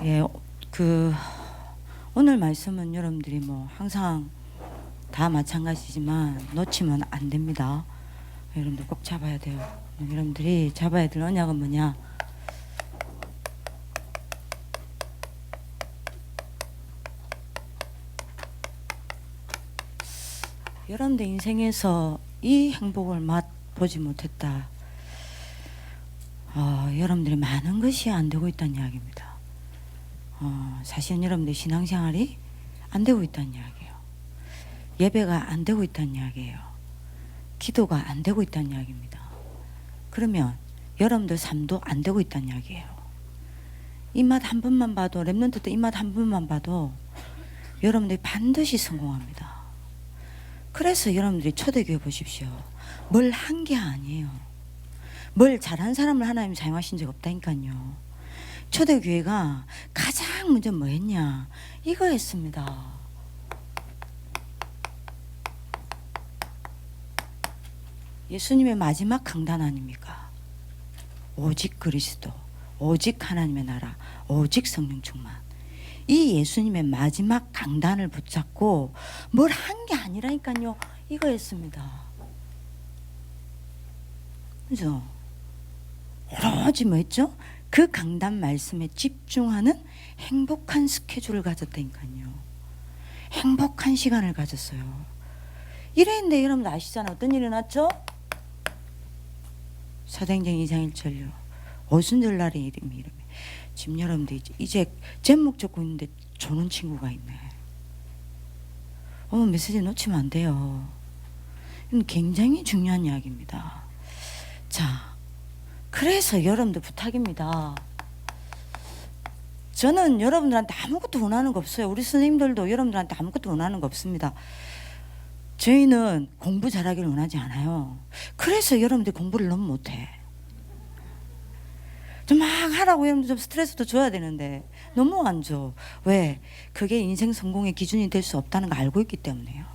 예, 그 오늘 말씀은 여러분들이 뭐 항상 다 마찬가지지만 놓치면 안 됩니다. 여러분들 꼭 잡아야 돼요. 여러분들이 잡아야 될 언약은 뭐냐? 여러분들 인생에서 이 행복을 맛보지 못했다. 여러분들이 많은 것이 안 되고 있다는 이야기입니다. 사실은 여러분들 신앙생활이 안 되고 있다는 이야기예요. 예배가 안 되고 있다는 이야기예요. 기도가 안 되고 있다는 이야기입니다. 그러면 여러분들 삶도 안 되고 있다는 이야기예요. 이 맛 한 번만 봐도, 랩런트 때 이 맛 한 번만 봐도 여러분들이 반드시 성공합니다. 그래서 여러분들이 초대교회 보십시오. 뭘 한 게 아니에요. 뭘 잘한 사람을 하나님 사용하신 적 없다니까요. 초대교회가 가장 먼저 뭐 했냐? 이거 했습니다. 예수님의 마지막 강단 아닙니까? 오직 그리스도, 오직 하나님의 나라, 오직 성령 충만. 이 예수님의 마지막 강단을 붙잡고 뭘 한 게 아니라니까요. 이거 했습니다. 그죠? 오로지 뭐 했죠? 그 강단 말씀에 집중하는 행복한 스케줄을 가졌다니까요. 행복한 시간을 가졌어요. 이랬는데 여러분들 아시잖아요. 어떤 일이 났죠? 사도행전 2장 1절요. 오순절날의 이름이 지금 여러분들 이제 제목 적고 있는데 조는 친구가 있네. 오늘 메시지 놓치면 안 돼요. 이건 굉장히 중요한 이야기입니다. 자, 그래서 여러분들 부탁입니다. 저는 여러분들한테 아무것도 원하는 거 없어요. 우리 선생님들도 여러분들한테 아무것도 원하는 거 없습니다. 저희는 공부 잘하기를 원하지 않아요. 그래서 여러분들 공부를 너무 못해. 좀 막 하라고 여러분들 좀 스트레스도 줘야 되는데 너무 안 줘. 왜? 그게 인생 성공의 기준이 될 수 없다는 거 알고 있기 때문에요.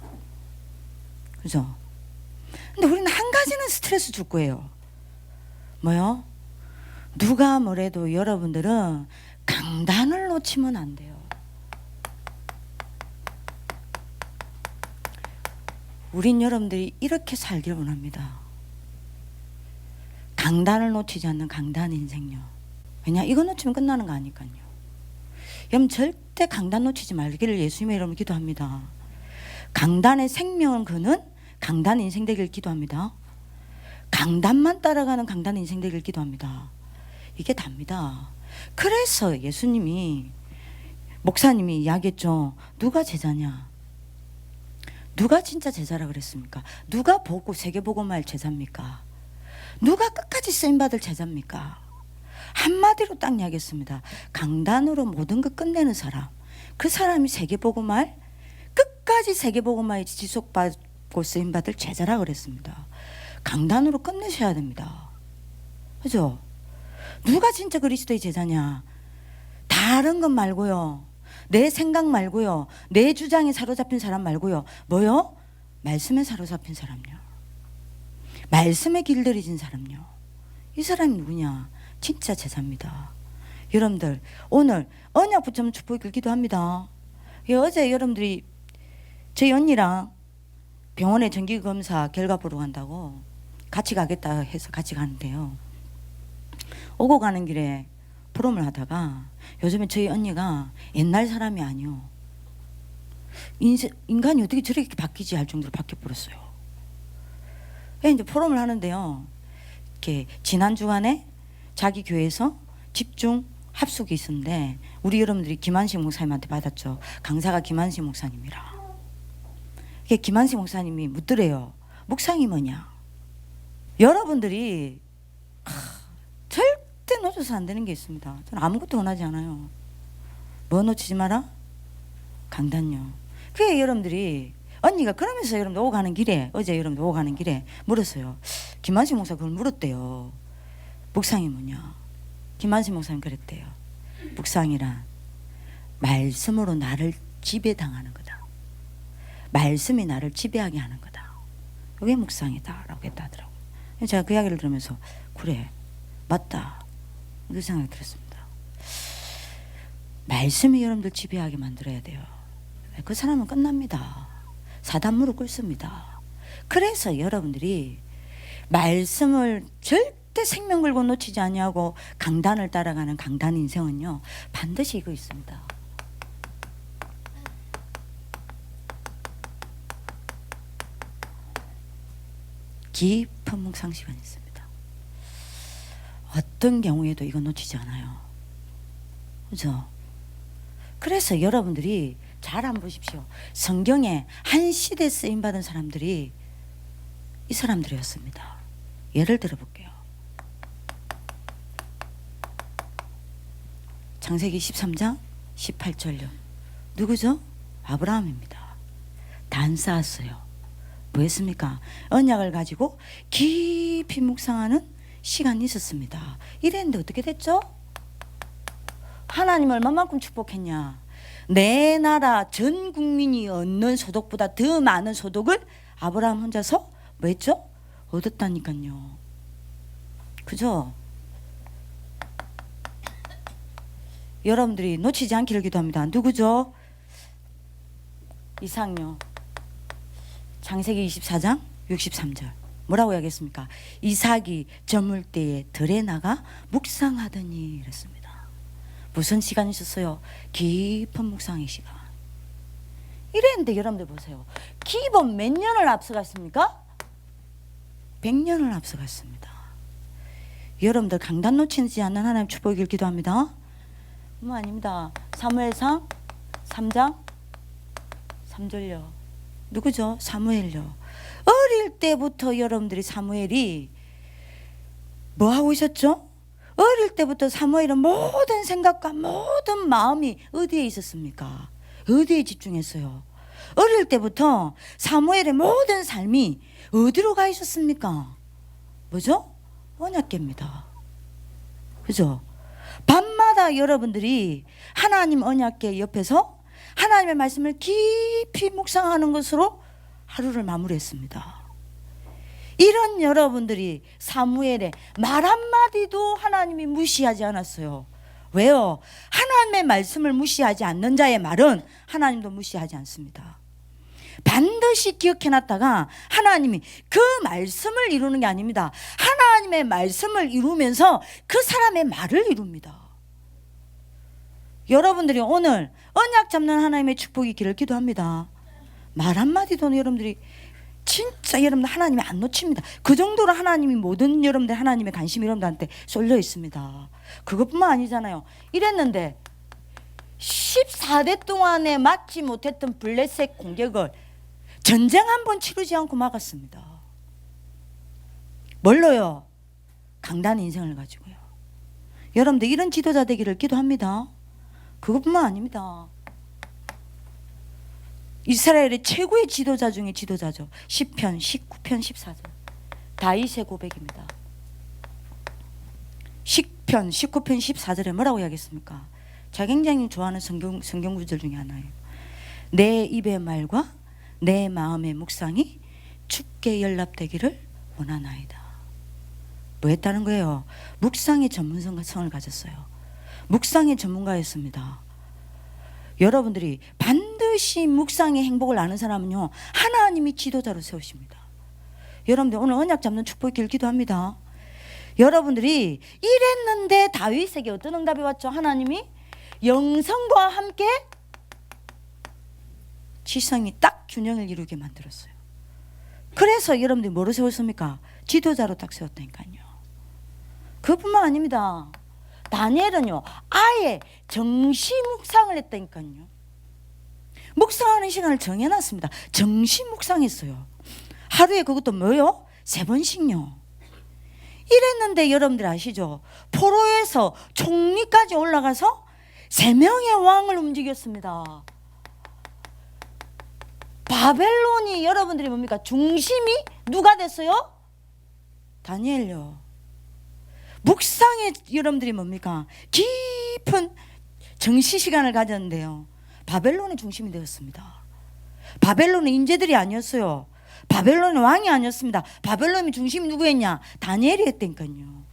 그죠? 근데 우리는 한 가지는 스트레스 줄 거예요. 뭐요? 누가 뭐래도 여러분들은 강단을 놓치면 안 돼요. 우린 여러분들이 이렇게 살기를 원합니다. 강단을 놓치지 않는 강단 인생요. 왜냐? 이거 놓치면 끝나는 거 아니까요. 여러분 절대 강단 놓치지 말기를 예수님의 이름으로 기도합니다. 강단의 생명을 거는 강단 인생 되길 기도합니다. 강단만 따라가는 강단 인생 되길 기도합니다. 이게 답니다. 그래서 예수님이 목사님이 이야기했죠. 누가 제자냐? 누가 진짜 제자라 그랬습니까? 누가 보고 세계복음할 제자입니까? 누가 끝까지 쓰임받을 제자입니까? 한마디로 딱 이야기했습니다. 강단으로 모든 걸 끝내는 사람, 그 사람이 세계복음할 끝까지 세계복음화에 지속받고 쓰임받을 제자라 그랬습니다. 강단으로 끝내셔야 됩니다. 그죠? 누가 진짜 그리스도의 제자냐? 다른 것 말고요. 내 생각 말고요. 내 주장에 사로잡힌 사람 말고요. 뭐요? 말씀에 사로잡힌 사람요. 말씀에 길들여진 사람요. 이 사람이 누구냐? 진짜 제자입니다. 여러분들 오늘 언약 붙잡는 축복을 기도합니다. 어제 여러분들이 저희 언니랑 병원에 정기검사 결과 보러 간다고 같이 가겠다 해서 같이 가는데요. 오고 가는 길에 포럼을 하다가 요즘에 저희 언니가 옛날 사람이 아니요. 인간이 어떻게 저렇게 바뀌지 할 정도로 바뀌어버렸어요. 이제 포럼을 하는데요. 이렇게 지난 주간에 자기 교회에서 집중 합숙이 있었는데 우리 여러분들이 김한식 목사님한테 받았죠. 강사가 김한식 목사님이라. 김한식 목사님이 묻더래요. 묵상이 뭐냐? 여러분들이 절대 놓쳐서 안 되는 게 있습니다. 저는 아무것도 원하지 않아요. 뭐 놓치지 마라? 강단요. 그게 여러분들이 언니가 그러면서 여러분들 오고 가는 길에 어제 여러분들 오고 가는 길에 물었어요. 김한식 목사 그걸 물었대요. 묵상이 뭐냐? 김한식 목사님 그랬대요. 묵상이란 말씀으로 나를 지배당하는 거다. 말씀이 나를 지배하게 하는 거다. 이게 묵상이다 라고 했다더라고요. 제가 그 이야기를 들으면서 그래 맞다 그 생각이 들었습니다. 말씀이 여러분들 지배하게 만들어야 돼요. 그 사람은 끝납니다. 사단 무릎 꿇습니다. 그래서 여러분들이 말씀을 절대 생명 걸고 놓치지 아니하고 강단을 따라가는 강단 인생은요, 반드시 이거 있습니다. 깊은 묵상 시간이 있습니다. 어떤 경우에도 이거 놓치지 않아요. 그죠? 그래서 여러분들이 잘 한번 보십시오. 성경에 한 시대 쓰임받은 사람들이 이 사람들이었습니다. 예를 들어 볼게요. 창세기 13장 18절요. 누구죠? 아브라함입니다. 단 쌓았어요. 뭐 했습니까? 언약을 가지고 깊이 묵상하는 시간이 있었습니다. 이랬는데 어떻게 됐죠? 하나님 얼마만큼 축복했냐? 내 나라 전 국민이 얻는 소득보다 더 많은 소득을 아브라함 혼자서 뭐 했죠? 얻었다니까요. 그죠? 여러분들이 놓치지 않기를 기도합니다. 누구죠? 이삭요. 창세기 24장 63절 뭐라고 하겠습니까? 이삭이 저물 때에 들에 나가 묵상하더니 이랬습니다. 무슨 시간이 있었어요? 깊은 묵상의 시간. 이랬는데 여러분들 보세요. 기본 몇 년을 앞서갔습니까? 100년을 앞서갔습니다. 여러분들 강단 놓치지 않는 하나님 축복이길 기도합니다. 아닙니다. 사무엘상 3장 3절요. 누구죠? 사무엘요. 어릴 때부터 여러분들이 사무엘이 뭐 하고 있었죠? 어릴 때부터 사무엘은 모든 생각과 모든 마음이 어디에 있었습니까? 어디에 집중했어요? 어릴 때부터 사무엘의 모든 삶이 어디로 가 있었습니까? 뭐죠? 언약궤입니다. 그죠? 밤마다 여러분들이 하나님 언약궤 옆에서 하나님의 말씀을 깊이 묵상하는 것으로 하루를 마무리했습니다. 이런 여러분들이 사무엘의 말 한마디도 하나님이 무시하지 않았어요. 왜요? 하나님의 말씀을 무시하지 않는 자의 말은 하나님도 무시하지 않습니다. 반드시 기억해놨다가 하나님이 그 말씀을 이루는 게 아닙니다. 하나님의 말씀을 이루면서 그 사람의 말을 이룹니다. 여러분들이 오늘 언약 잡는 하나님의 축복이 있기를 기도합니다. 말 한마디도 여러분들이 진짜 여러분들 하나님이 안 놓칩니다. 그 정도로 하나님이 모든 여러분들 하나님의 관심이 여러분들한테 쏠려 있습니다. 그것뿐만 아니잖아요. 이랬는데 14대 동안에 막지 못했던 블레셋 공격을 전쟁 한 번 치르지 않고 막았습니다. 뭘로요? 강단 인생을 가지고요. 여러분들 이런 지도자 되기를 기도합니다. 그것뿐만 아닙니다. 이스라엘의 최고의 지도자 중에 지도자죠. 시편 19편 14절 다윗의 고백입니다. 시편 19편 14절에 뭐라고 이야기했습니까? 제가 굉장히 좋아하는 성경 구절 중에 하나예요. 내 입의 말과 내 마음의 묵상이 주께 연락되기를 원하나이다. 뭐 했다는 거예요? 묵상의 전문성을 가졌어요. 묵상의 전문가였습니다. 여러분들이 반드시 묵상의 행복을 아는 사람은요, 하나님이 지도자로 세우십니다. 여러분들 오늘 언약 잡는 축복을 기도합니다. 여러분들이 이랬는데 다윗에게 어떤 응답이 왔죠? 하나님이 영성과 함께 지성이 딱 균형을 이루게 만들었어요. 그래서 여러분들이 뭐로 세웠습니까? 지도자로 딱 세웠다니까요. 그뿐만 아닙니다. 다니엘은요, 아예 정시 묵상을 했다니까요. 묵상하는 시간을 정해놨습니다. 정시 묵상했어요. 하루에 그것도 뭐요? 3번씩요. 이랬는데 여러분들 아시죠? 포로에서 총리까지 올라가서 3명의 왕을 움직였습니다. 바벨론이 여러분들이 뭡니까? 중심이 누가 됐어요? 다니엘요. 묵상에 여러분들이 뭡니까? 깊은 정시 시간을 가졌는데요. 바벨론의 중심이 되었습니다. 바벨론의 인재들이 아니었어요. 바벨론의 왕이 아니었습니다. 바벨론의 중심이 누구였냐? 다니엘이 했다니까요.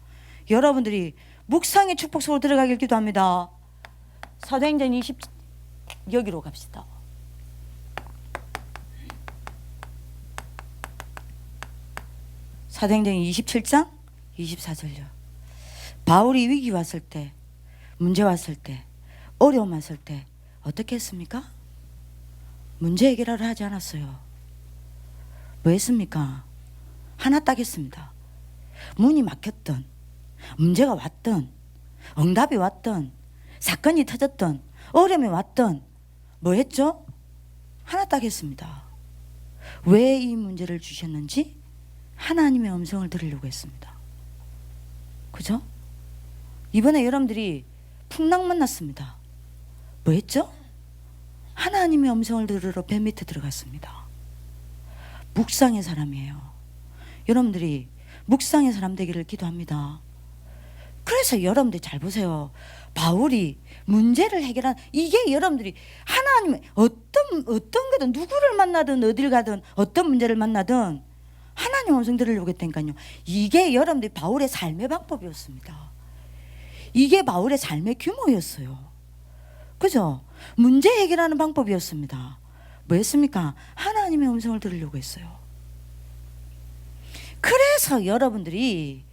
여러분들이 묵상의 축복 속으로 들어가길 기도합니다. 사도행전 20 여기로 갑시다. 사도행전 27장 24절요. 바울이 위기 왔을 때, 문제 왔을 때, 어려움 왔을 때 어떻게 했습니까? 문제 해결하려 하지 않았어요. 뭐 했습니까? 하나 딱 했습니다. 문이 막혔던, 문제가 왔던, 응답이 왔던, 사건이 터졌던, 어려움이 왔던 뭐 했죠? 하나 딱 했습니다. 왜 이 문제를 주셨는지 하나님의 음성을 들으려고 했습니다. 그죠? 이번에 여러분들이 풍랑 만났습니다. 뭐 했죠? 하나님의 음성을 들으러 배 밑에 들어갔습니다. 묵상의 사람이에요. 여러분들이 묵상의 사람 되기를 기도합니다. 그래서 여러분들이 잘 보세요. 바울이 문제를 해결한 이게 여러분들이 하나님의 어떤 게든 누구를 만나든 어딜 가든 어떤 문제를 만나든 하나님 음성 들으려고 했다니까요. 이게 여러분들이 바울의 삶의 방법이었습니다. 이게 바울의 삶의 규모였어요. 그죠? 문제 해결하는 방법이었습니다. 뭐였습니까? 하나님의 음성을 들으려고 했어요. 그래서 여러분들이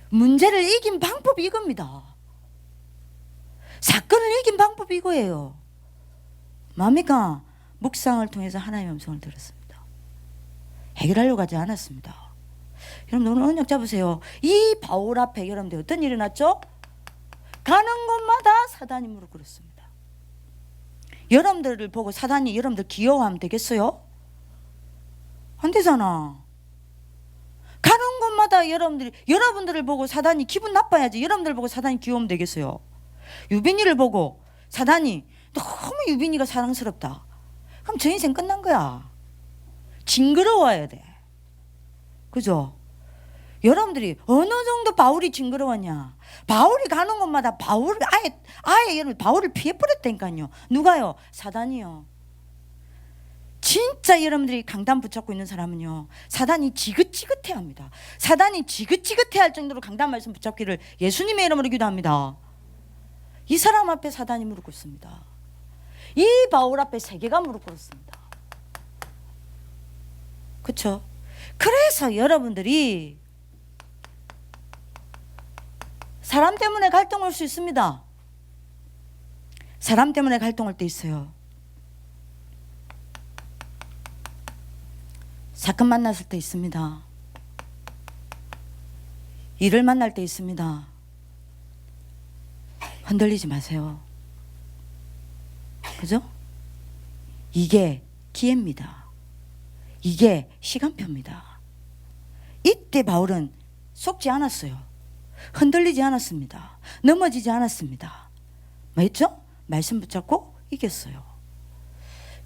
문제를 이긴 방법이 이겁니다. 사건을 이긴 방법이 이거예요. 뭡니까? 묵상을 통해서 하나님의 음성을 들었습니다. 해결하려고 하지 않았습니다. 여러분 오늘 언약 잡으세요. 이 바울 앞에 여러분들 어떤 일이 났죠? 가는 곳마다 사단이 무릎 꿇었습니다. 여러분들을 보고 사단이 여러분들 귀여워하면 되겠어요? 안 되잖아. 가는 곳마다 여러분들을 보고 사단이 기분 나빠야지. 여러분들 보고 사단이 귀여우면 되겠어요? 유빈이를 보고 사단이 너무 유빈이가 사랑스럽다. 그럼 저 인생 끝난 거야. 징그러워야 돼. 그죠? 여러분들이 어느 정도 바울이 징그러웠냐? 바울이 가는 곳마다 바울을 아예 여러분 바울을 피해버렸다니까요. 누가요? 사단이요. 진짜 여러분들이 강단 붙잡고 있는 사람은요, 사단이 지긋지긋해합니다. 사단이 지긋지긋해할 정도로 강단 말씀 붙잡기를 예수님의 이름으로 기도합니다. 이 사람 앞에 사단이 무릎 꿇습니다. 이 바울 앞에 세계가 무릎 꿇었습니다. 그렇죠? 그래서 여러분들이 사람 때문에 갈등할 수 있습니다. 사람 때문에 갈등할 때 있어요. 사건 만났을 때 있습니다. 일을 만날 때 있습니다. 흔들리지 마세요. 그죠? 이게 기회입니다. 이게 시간표입니다. 이때 바울은 속지 않았어요. 흔들리지 않았습니다. 넘어지지 않았습니다. 뭐 했죠? 말씀 붙잡고 이겼어요.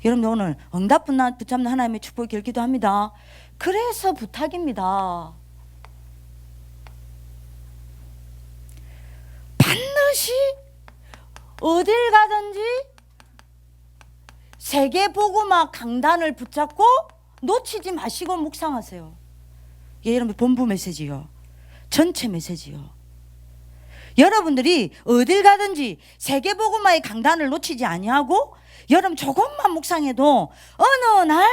여러분 오늘 응답 붙잡는 하나님의 축복을 기도합니다 그래서 부탁입니다. 반드시 어딜 가든지 세계복음화 강단을 붙잡고 놓치지 마시고 묵상하세요. 예, 여러분 본부 메시지요. 전체 메시지요. 여러분들이 어딜 가든지 세계복음화의 강단을 놓치지 아니하고 여러분 조금만 묵상해도 어느 날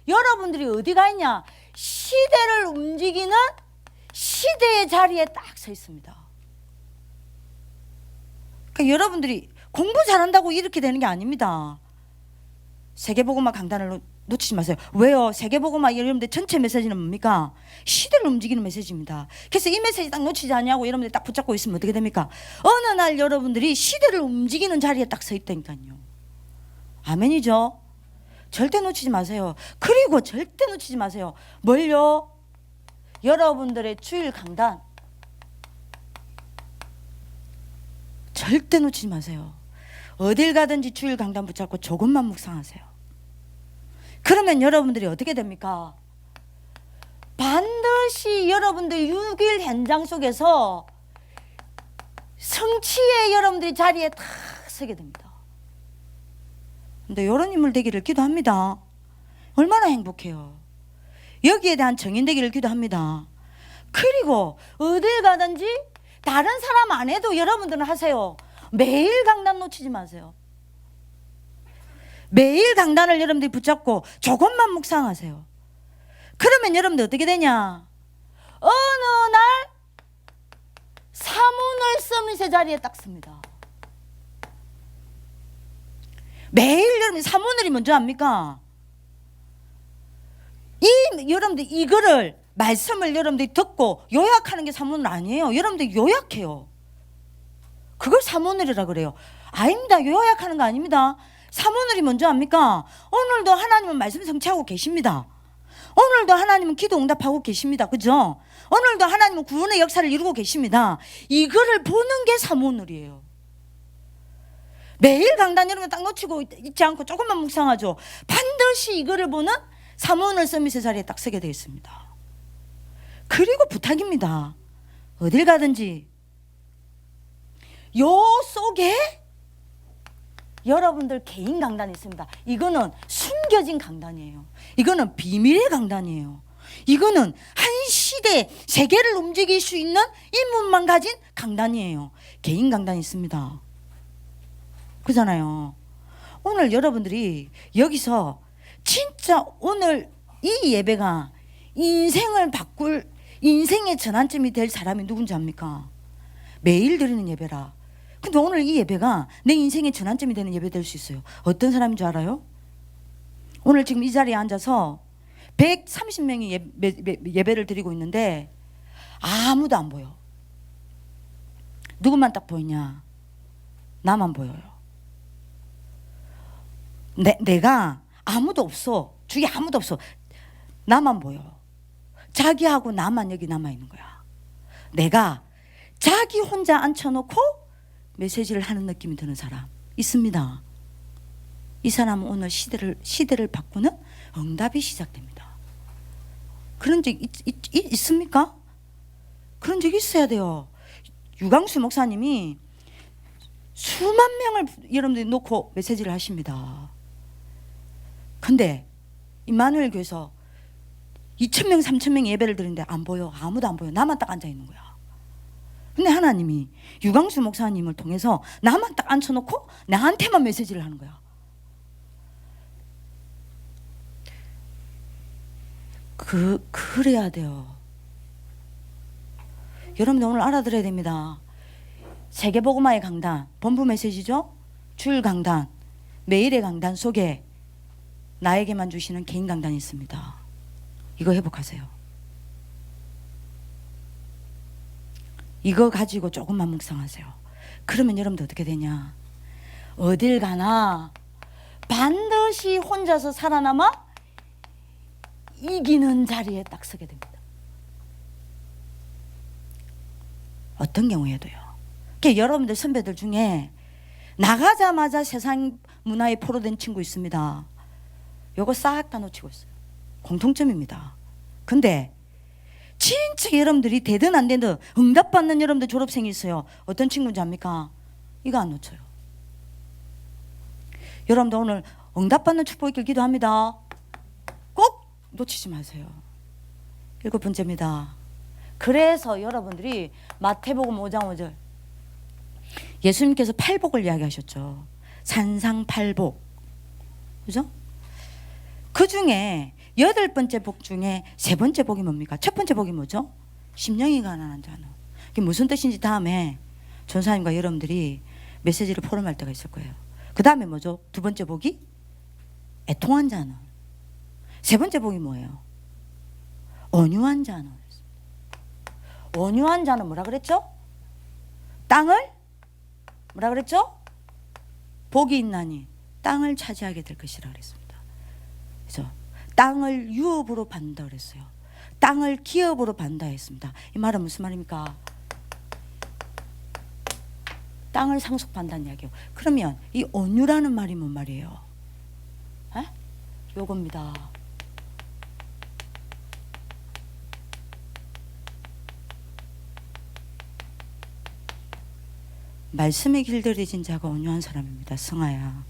여러분들이 어디 가 있냐? 시대를 움직이는 시대의 자리에 딱 서 있습니다. 그러니까 여러분들이 공부 잘한다고 이렇게 되는 게 아닙니다. 세계복음화 강단을 놓치지 마세요. 왜요? 세계복음화 여러분들 전체 메시지는 뭡니까? 시대를 움직이는 메시지입니다. 그래서 이 메시지 딱 놓치지 않냐고 여러분들이 딱 붙잡고 있으면 어떻게 됩니까? 어느 날 여러분들이 시대를 움직이는 자리에 딱 서 있다니까요. 아멘이죠? 절대 놓치지 마세요. 그리고 절대 놓치지 마세요. 뭘요? 여러분들의 주일 강단. 절대 놓치지 마세요. 어딜 가든지 주일 강단 붙잡고 조금만 묵상하세요. 그러면 여러분들이 어떻게 됩니까? 반드시 여러분들 6일 현장 속에서 성취의 여러분들이 자리에 탁 서게 됩니다. 근데 이런 인물 되기를 기도합니다. 얼마나 행복해요. 여기에 대한 정인 되기를 기도합니다. 그리고 어딜 가든지 다른 사람 안 해도 여러분들은 하세요. 매일 강단 놓치지 마세요. 매일 강단을 여러분들이 붙잡고 조금만 묵상하세요. 그러면 여러분들 어떻게 되냐? 어느 날 사문을 서밋의 자리에 딱 씁니다. 매일 여러분이 사문을이 뭔지 압니까? 여러분들 이거를 말씀을 여러분들이 듣고 요약하는 게 사문을 아니에요. 여러분들 요약해요. 그걸 사문을이라 그래요. 아닙니다. 요약하는 거 아닙니다. 사문을이 뭔지 압니까? 오늘도 하나님은 말씀 성취하고 계십니다. 오늘도 하나님은 기도 응답하고 계십니다. 그죠? 오늘도 하나님은 구원의 역사를 이루고 계십니다. 이거를 보는 게 사문을이에요. 매일 강단 여러분 딱 놓치고 있지 않고 조금만 묵상하죠. 반드시 이거를 보는 사문을 서밋의 자리에 딱 서게 되어 있습니다. 그리고 부탁입니다. 어딜 가든지 요 속에 여러분들 개인 강단이 있습니다. 이거는 숨겨진 강단이에요. 이거는 비밀의 강단이에요. 이거는 한 시대 세계를 움직일 수 있는 인문만 가진 강단이에요. 개인 강단이 있습니다. 그잖아요. 오늘 여러분들이 여기서 진짜 오늘 이 예배가 인생을 바꿀 인생의 전환점이 될 사람이 누군지 압니까? 매일 드리는 예배라. 근데 오늘 이 예배가 내 인생의 전환점이 되는 예배 될 수 있어요. 어떤 사람인 줄 알아요? 오늘 지금 이 자리에 앉아서 130명이 예배를 드리고 있는데 아무도 안 보여. 누구만 딱 보이냐? 나만 보여요. 내가 아무도 없어. 주위에 아무도 없어. 나만 보여. 자기하고 나만 여기 남아있는 거야. 내가 자기 혼자 앉혀놓고 메시지를 하는 느낌이 드는 사람 있습니다. 이 사람은 오늘 시대를 바꾸는 응답이 시작됩니다. 그런 적 있습니까? 그런 적 있어야 돼요. 유광수 목사님이 수만 명을 여러분들이 놓고 메시지를 하십니다. 근데 임마누엘 교회에서 2,000명 3,000명 예배를 드리는데 안 보여. 아무도 안 보여. 나만 딱 앉아 있는 거야. 근데 하나님이 유광수 목사님을 통해서 나만 딱 앉혀놓고 나한테만 메시지를 하는 거야. 그래야 돼요. 여러분들 오늘 알아들어야 됩니다. 세계복음화의 강단, 본부 메시지죠? 주일 강단, 매일의 강단 속에 나에게만 주시는 개인 강단이 있습니다. 이거 회복하세요. 이거 가지고 조금만 묵상하세요. 그러면 여러분들 어떻게 되냐? 어딜 가나 반드시 혼자서 살아남아 이기는 자리에 딱 서게 됩니다. 어떤 경우에도요. 그러니까 여러분들 선배들 중에 나가자마자 세상 문화에 포로된 친구 있습니다. 요거 싹 다 놓치고 있어요. 공통점입니다. 근데 진짜 여러분들이 되든 안 되든 응답받는 여러분들 졸업생이 있어요. 어떤 친구인지 압니까? 이거 안 놓쳐요. 여러분들 오늘 응답받는 축복 있길 기도합니다. 꼭 놓치지 마세요. 7번째입니다. 그래서 여러분들이 마태복음 5장 5절 예수님께서 팔복을 이야기하셨죠. 산상팔복. 그죠? 그 중에 8번째 복 중에 3번째 복이 뭡니까? 첫 번째 복이 뭐죠? 심령이 가난한 자는. 그게 무슨 뜻인지 다음에 전사님과 여러분들이 메시지를 포럼할 때가 있을 거예요. 그 다음에 뭐죠? 2번째 복이 애통한 자는. 3번째 복이 뭐예요? 온유한 자는. 온유한 자는 뭐라 그랬죠? 땅을 뭐라 그랬죠? 복이 있나니 땅을 차지하게 될 것이라 그랬습니다. 그래서 땅을 유업으로 받는다 그랬어요. 땅을 기업으로 받는다 했습니다. 이 말은 무슨 말입니까? 땅을 상속받는다는 이야기예요. 그러면 이 온유라는 말이 뭔 말이에요? 에? 요겁니다. 말씀에 길들여진 자가 온유한 사람입니다. 승아야.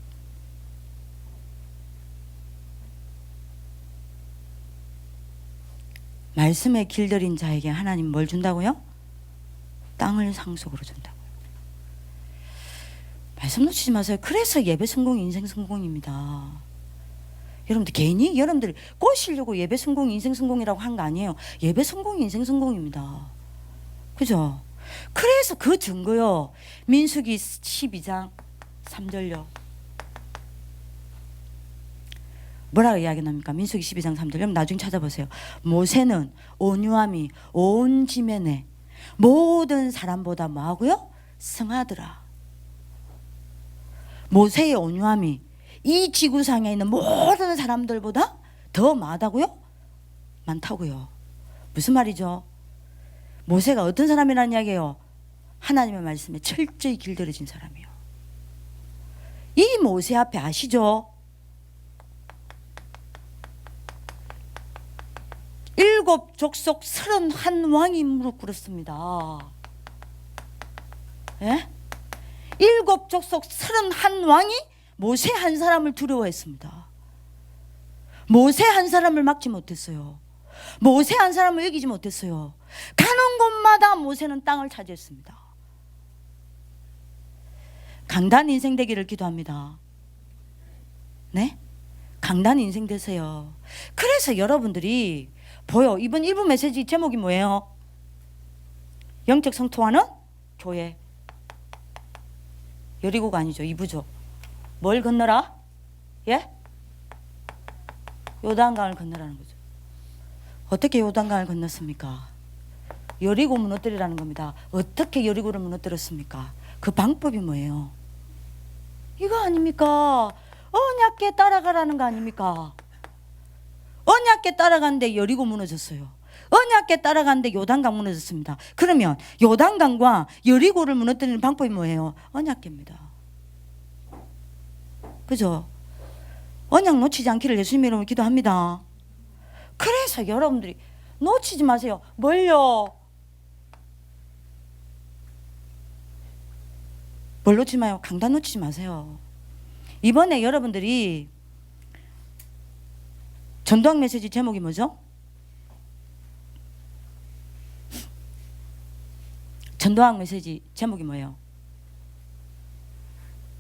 말씀에 길들인 자에게 하나님 뭘 준다고요? 땅을 상속으로 준다고요. 말씀 놓치지 마세요. 그래서 예배 성공이 인생 성공입니다. 여러분들 괜히 여러분들 꼬시려고 예배 성공이 인생 성공이라고 한 거 아니에요. 예배 성공이 인생 성공입니다. 그죠? 그래서 그 증거요. 민수기 12장 3절요. 뭐라고 이야기합니까? 민수기 12장 3절. 여러분 나중에 찾아보세요. 모세는 온유함이 온 지면에 모든 사람보다 뭐하고요? 승하더라. 모세의 온유함이 이 지구상에 있는 모든 사람들보다 더 많다고요? 많다고요. 무슨 말이죠? 모세가 어떤 사람이라는 이야기예요? 하나님의 말씀에 철저히 길들여진 사람이요. 이 모세 앞에 아시죠? 7 족속 31왕이 무릎 꿇었습니다. 예? 7 족속 31왕이 모세 한 사람을 두려워했습니다. 모세 한 사람을 막지 못했어요. 모세 한 사람을 이기지 못했어요. 가는 곳마다 모세는 땅을 차지했습니다. 강단 인생 되기를 기도합니다. 네? 강단 인생 되세요. 그래서 여러분들이 보여. 이번 1부 메시지 제목이 뭐예요? 영적 성토하는 교회. 여리고가 아니죠. 2부죠. 뭘 건너라? 예? 요단강을 건너라는 거죠. 어떻게 요단강을 건넜습니까? 여리고 무너뜨리라는 겁니다. 어떻게 여리고를 무너뜨렸습니까? 그 방법이 뭐예요? 이거 아닙니까? 언약궤 따라가라는 거 아닙니까? 언약궤 따라가는데 여리고 무너졌어요. 언약궤 따라가는데 요단강 무너졌습니다. 그러면 요단강과 여리고를 무너뜨리는 방법이 뭐예요? 언약궤입니다. 그죠? 언약 놓치지 않기를 예수님의 이름으로 기도합니다. 그래서 여러분들이 놓치지 마세요. 뭘요? 뭘 놓치지 마요? 강단 놓치지 마세요. 이번에 여러분들이 전도학 메시지 제목이 뭐죠? 전도학 메시지 제목이 뭐예요?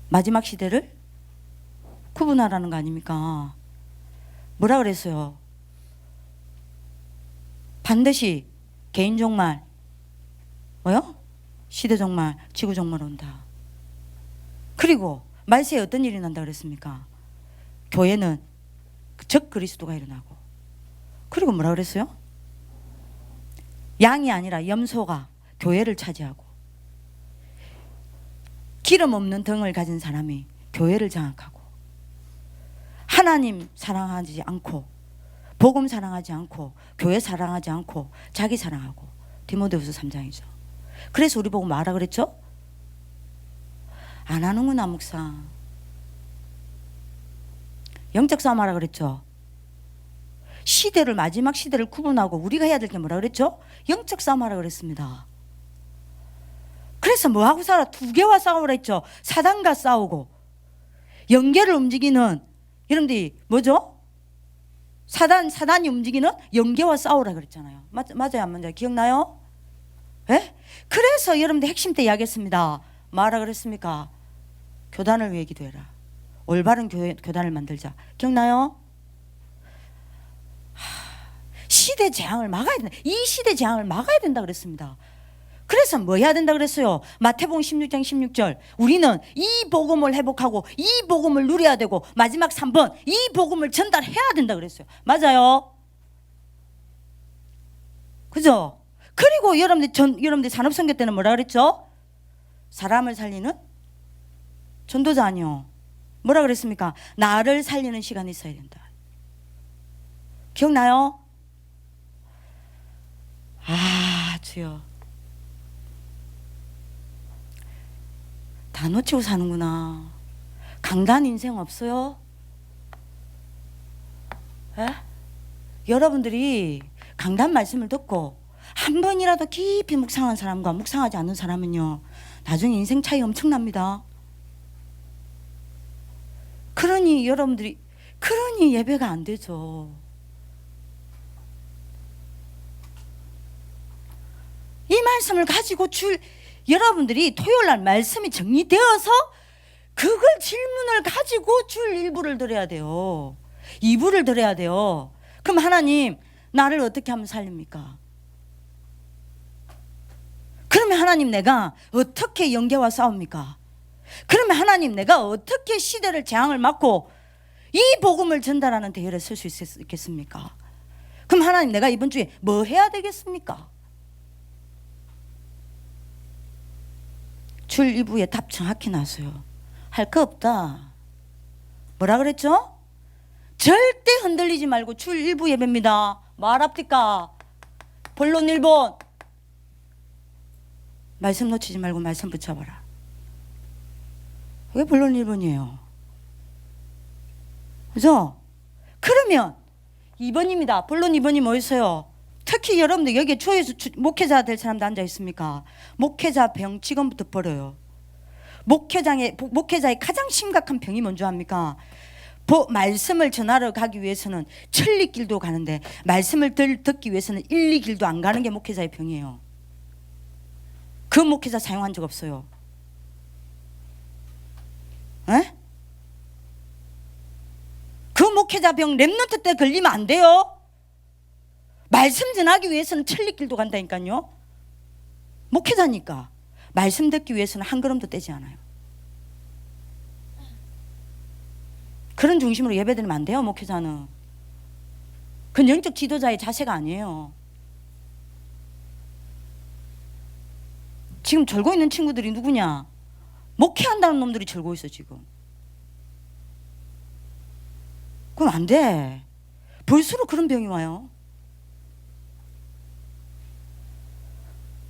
마지막 시대를 구분하라는 거 아닙니까? 뭐라 그랬어요? 반드시 개인 종말, 뭐요? 시대 종말, 지구 종말 온다. 그리고 말세에 어떤 일이 난다 그랬습니까? 교회는 적 그리스도가 일어나고. 그리고 뭐라 그랬어요? 양이 아니라 염소가 교회를 차지하고, 기름 없는 등을 가진 사람이 교회를 장악하고, 하나님 사랑하지 않고, 복음 사랑하지 않고, 교회 사랑하지 않고, 자기 사랑하고. 디모데후서 3장이죠. 그래서 우리 보고 뭐하라 그랬죠? 안 하는구나 목사. 영적 싸움 하라 그랬죠. 시대를, 마지막 시대를 구분하고 우리가 해야 될 게 뭐라 그랬죠? 영적 싸움 하라 그랬습니다. 그래서 뭐하고 살아? 두 개와 싸우라 했죠. 사단과 싸우고, 영계를 움직이는, 여러분들이 뭐죠? 사단이 움직이는 영계와 싸우라 그랬잖아요. 맞아요 안 맞아요? 기억나요? 예? 그래서 여러분들 핵심 때 이야기했습니다. 뭐하라 그랬습니까? 교단을 위해 기도해라. 올바른 교단을 만들자. 기억나요? 시대 재앙을 막아야 된다. 이 시대 재앙을 막아야 된다 그랬습니다. 그래서 뭐 해야 된다 그랬어요? 마태복음 16장 16절. 우리는 이 복음을 회복하고 이 복음을 누려야 되고, 마지막 3번 이 복음을 전달해야 된다 그랬어요. 맞아요? 그죠? 그리고 여러분들 산업선교 때는 뭐라 그랬죠? 사람을 살리는 전도자 아니요. 뭐라 그랬습니까? 나를 살리는 시간이 있어야 된다. 기억나요? 아, 주여. 다 놓치고 사는구나. 강단 인생 없어요? 에? 여러분들이 강단 말씀을 듣고 한 번이라도 깊이 묵상한 사람과 묵상하지 않는 사람은요, 나중에 인생 차이 엄청납니다. 그러니 예배가 안 되죠. 이 말씀을 가지고 여러분들이 토요일 날 말씀이 정리되어서 그걸 질문을 가지고 줄 1부를 드려야 돼요. 2부를 드려야 돼요. 그럼 하나님 나를 어떻게 하면 살립니까? 그러면 하나님 내가 어떻게 영계와 싸웁니까? 그러면 하나님 내가 어떻게 시대를 재앙을 막고 이 복음을 전달하는 대열에 설 수 있겠습니까? 그럼 하나님 내가 이번 주에 뭐 해야 되겠습니까? 줄 2부에 답 정확히 나서요. 할 거 없다. 뭐라 그랬죠? 절대 흔들리지 말고 줄 1부 예배입니다. 말합니까? 본론 1번. 말씀 놓치지 말고 말씀 붙잡아라. 이게 본론 1번이에요. 그죠? 그러면 2번입니다. 본론 2번이 뭐였어요? 특히 여러분들 여기에 초에서 목회자 될 사람도 앉아 있습니까? 목회자 병 지금부터 버려요. 목회자의 가장 심각한 병이 뭔지 압니까? 말씀을 전하러 가기 위해서는 천리길도 가는데 말씀을 듣기 위해서는 1, 2길도 안 가는 게 목회자의 병이에요. 그 목회자 사용한 적 없어요. 에? 그 목회자 병 렘넌트 때 걸리면 안 돼요. 말씀 전하기 위해서는 천리길도 간다니까요. 목회자니까 말씀 듣기 위해서는 한 걸음도 떼지 않아요. 그런 중심으로 예배드리면 안 돼요. 목회자는 그건 영적 지도자의 자세가 아니에요. 지금 절고 있는 친구들이 누구냐? 목회한다는 놈들이 절고 있어 지금. 그럼 안 돼. 볼수록 그런 병이 와요.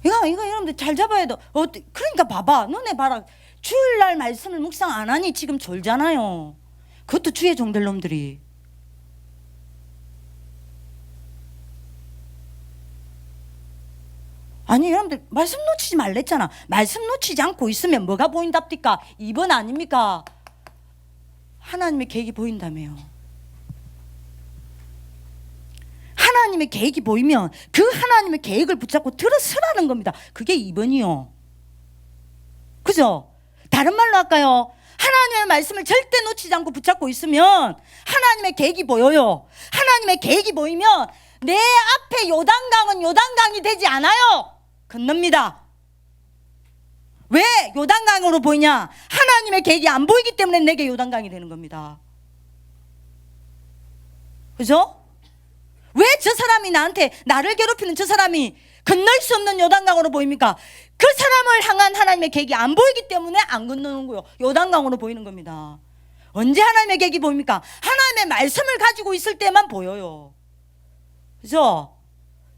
이거 여러분들 잘 잡아야 돼. 그러니까 봐봐. 너네 봐라. 주일날 말씀을 묵상 안 하니 지금 졸잖아요. 그것도 주의 종될 놈들이. 아니 여러분들 말씀 놓치지 말랬잖아. 말씀 놓치지 않고 있으면 뭐가 보인답니까? 2번 아닙니까? 하나님의 계획이 보인다며요. 하나님의 계획이 보이면 그 하나님의 계획을 붙잡고 들어서라는 겁니다. 그게 2번이요. 그죠? 다른 말로 할까요? 하나님의 말씀을 절대 놓치지 않고 붙잡고 있으면 하나님의 계획이 보여요. 하나님의 계획이 보이면 내 앞에 요단강은 요단강이 되지 않아요. 건넙니다. 왜 요단강으로 보이냐? 하나님의 계획이 안 보이기 때문에 내게 요단강이 되는 겁니다. 그죠? 왜 저 사람이 나를 괴롭히는 저 사람이 건널 수 없는 요단강으로 보입니까? 그 사람을 향한 하나님의 계획이 안 보이기 때문에 안 건너는 거예요. 요단강으로 보이는 겁니다. 언제 하나님의 계획이 보입니까? 하나님의 말씀을 가지고 있을 때만 보여요. 그죠?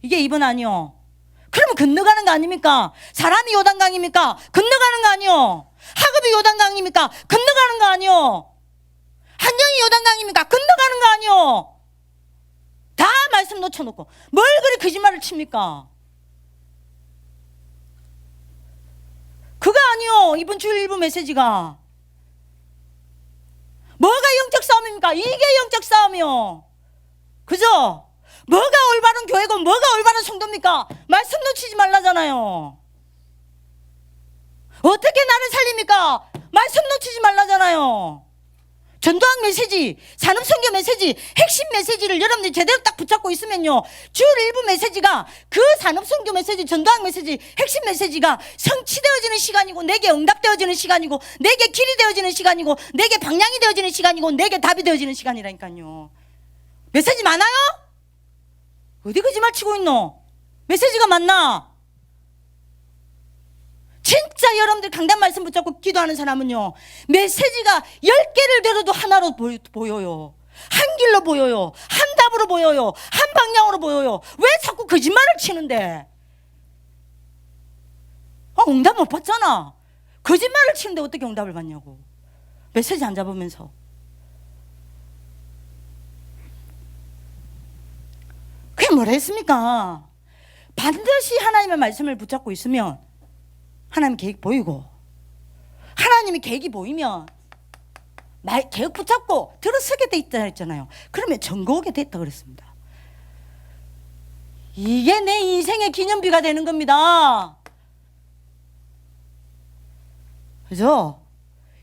이게 2번 아니요. 그러면 건너가는 거 아닙니까? 사람이 요단강입니까? 건너가는 거 아니요. 학업이 요단강입니까? 건너가는 거 아니요. 환경이 요단강입니까? 건너가는 거 아니요. 다 말씀 놓쳐놓고 뭘 그리 거짓말을 칩니까? 그거 아니요. 이번 주일 1부 메시지가 뭐가 영적 싸움입니까? 이게 영적 싸움이요. 그죠? 뭐가 올바른 교회고 뭐가 올바른 성도입니까? 말씀 놓치지 말라잖아요. 어떻게 나를 살립니까? 말씀 놓치지 말라잖아요. 전도학 메시지, 산업선교 메시지, 핵심 메시지를 여러분들이 제대로 딱 붙잡고 있으면요, 주 1부 메시지가 그 산업선교 메시지, 전도학 메시지, 핵심 메시지가 성취되어지는 시간이고, 내게 응답되어지는 시간이고, 내게 길이 되어지는 시간이고, 내게 방향이 되어지는 시간이고, 내게 답이 되어지는 시간이라니까요. 메시지 많아요? 어디 거짓말 치고 있노? 메시지가 많나? 진짜 여러분들 강단 말씀 붙잡고 기도하는 사람은요, 메시지가 10개를 들어도 하나로 보여요. 한 길로 보여요. 한 답으로 보여요. 한 방향으로 보여요. 왜 자꾸 거짓말을 치는데? 응답 못 받잖아. 거짓말을 치는데 어떻게 응답을 받냐고. 메시지 안 잡으면서. 그게 뭐라 했습니까? 반드시 하나님의 말씀을 붙잡고 있으면 하나님 계획 보이고, 하나님의 계획이 보이면 계획 붙잡고 들어서게 돼 있다 했잖아요. 그러면 전거하게 됐다 그랬습니다. 이게 내 인생의 기념비가 되는 겁니다. 그죠?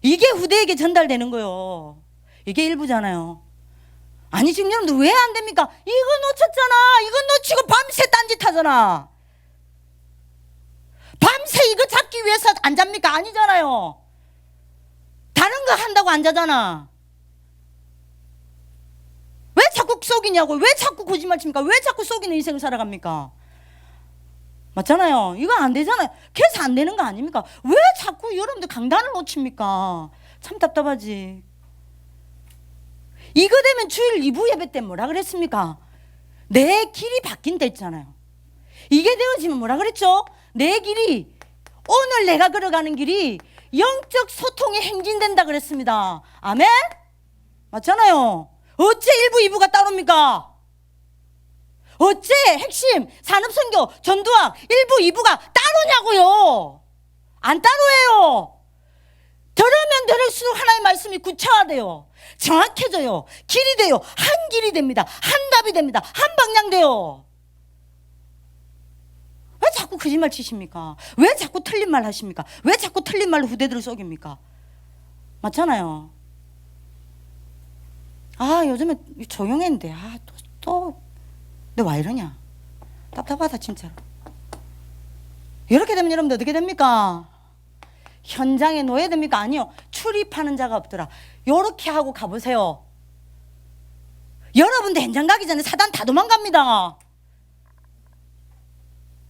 이게 후대에게 전달되는 거요. 이게 일부잖아요. 아니 지금 여러분들 왜 안 됩니까? 이거 놓쳤잖아. 이거 놓치고 밤새 딴짓 하잖아. 밤새 이거 잡기 위해서 안 잡니까? 아니잖아요. 다른 거 한다고 안 자잖아. 왜 자꾸 속이냐고. 왜 자꾸 거짓말 칩니까? 왜 자꾸 속이는 인생을 살아갑니까? 맞잖아요. 이거 안 되잖아요. 그래서 안 되는 거 아닙니까? 왜 자꾸 여러분들 강단을 놓칩니까? 참 답답하지. 이거 되면 주일 2부 예배 때 뭐라 그랬습니까? 내 길이 바뀐다 했잖아요. 이게 되어지면 뭐라 그랬죠? 내 길이, 오늘 내가 걸어가는 길이 영적 소통이 행진된다 그랬습니다. 아멘? 맞잖아요. 어째 1부 2부가 따로입니까? 어째 핵심 산업선교 전도학 1부 2부가 따로냐고요. 안 따로예요. 들으면 들을수록 하나님의 말씀이 구체화돼요. 정확해져요. 길이 돼요. 한 길이 됩니다. 한 답이 됩니다. 한 방향 돼요. 왜 자꾸 거짓말 치십니까? 왜 자꾸 틀린 말 하십니까? 왜 자꾸 틀린 말로 후대들을 속입니까? 맞잖아요. 아 요즘에 조용했는데 너 왜 이러냐? 답답하다 진짜로. 이렇게 되면 여러분들 어떻게 됩니까? 현장에 놓여야 됩니까? 아니요. 출입하는 자가 없더라. 요렇게 하고 가보세요. 여러분들 현장 가기 전에 사단 다 도망갑니다.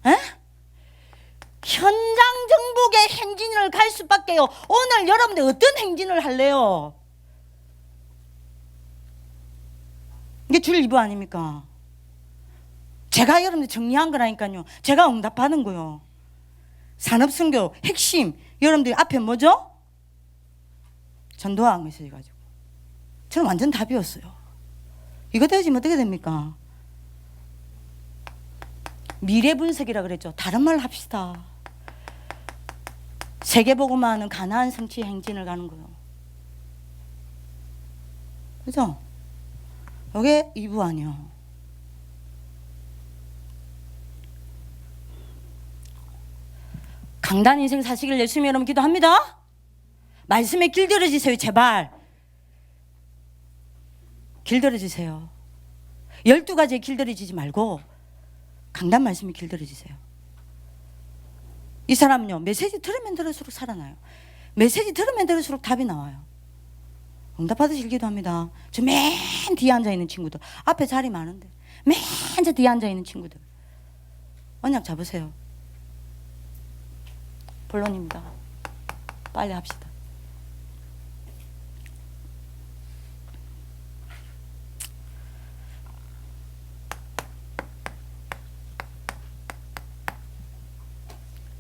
에? 현장 정복의 행진을 갈 수밖에요. 오늘 여러분들 어떤 행진을 할래요? 이게 줄 2부 아닙니까? 제가 여러분들 정리한 거라니까요. 제가 응답하는 거요. 산업선교 핵심 여러분들 앞에 뭐죠? 전도학 메시지 가지고 저는 완전 답이었어요. 이거 되어지면 어떻게 됩니까? 미래 분석이라 그랬죠. 다른 말로 합시다. 세계복음화하는 가나안 성취 행진을 가는 거예요. 그죠? 이게 2부 아니요. 강단 인생 사시길 열심히 여러분 기도합니다. 말씀에 길들여지세요. 제발 길들여지세요. 12가지에 길들여지지 말고 강단 말씀에 길들여지세요. 이 사람은요 메시지 들으면 들을수록 살아나요. 메시지 들으면 들을수록 답이 나와요. 응답 받으실 기도합니다. 저 맨 뒤에 앉아있는 친구들, 앞에 자리 많은데 맨 저 뒤에 앉아있는 친구들 언약 잡으세요. 본론입니다. 빨리 합시다.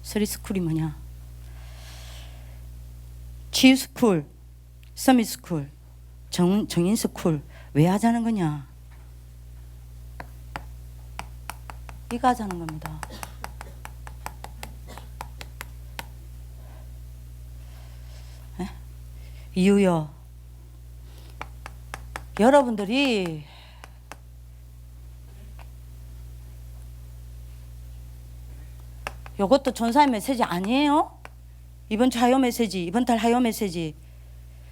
스리스쿨이 뭐냐? 치유스쿨, 서밋스쿨, 정인스쿨 왜 하자는 거냐? 이거 하자는 겁니다. 이유요. 여러분들이 이것도 전사의 메시지 아니에요? 이번 주 하요 메시지, 이번 달 하요 메시지,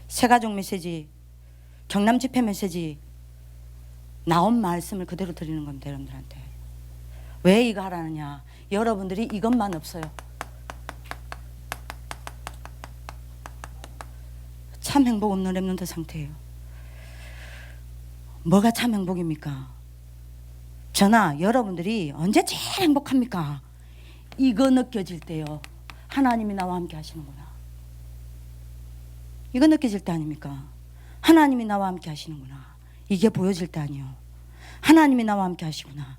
새가족 메시지, 경남 집회 메시지 나온 말씀을 그대로 드리는 겁니다. 여러분들한테. 왜 이거 하라느냐? 여러분들이 이것만 없어요. 참 행복 없는 랩런트 상태예요. 뭐가 참 행복입니까? 저나 여러분들이 언제 제일 행복합니까? 이거 느껴질 때요. 하나님이 나와 함께 하시는구나. 이거 느껴질 때 아닙니까? 하나님이 나와 함께 하시는구나. 이게 보여질 때 아니요. 하나님이 나와 함께 하시구나.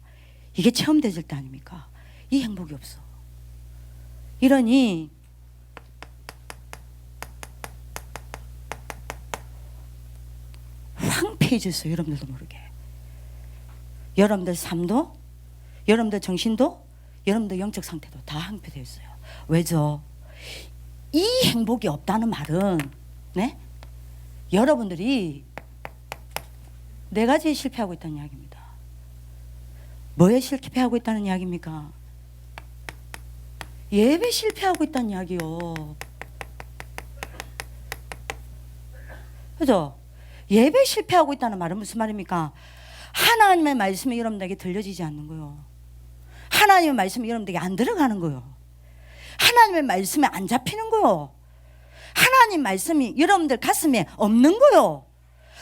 이게 체험되질 때 아닙니까? 이 행복이 없어. 이러니 황폐해졌어요. 여러분들도 모르게. 여러분들 삶도, 여러분들 정신도, 여러분들 영적 상태도 다 황폐되어 있어요. 왜죠? 이 행복이 없다는 말은 네? 여러분들이 네 가지에 실패하고 있다는 이야기입니다. 뭐에 실패하고 있다는 이야기입니까? 예배 실패하고 있다는 이야기요. 그죠? 예배 실패하고 있다는 말은 무슨 말입니까? 하나님의 말씀이 여러분들에게 들려지지 않는 거요. 하나님의 말씀이 여러분들에게 안 들어가는 거요. 하나님의 말씀에 안 잡히는 거요. 하나님 말씀이 여러분들 가슴에 없는 거요.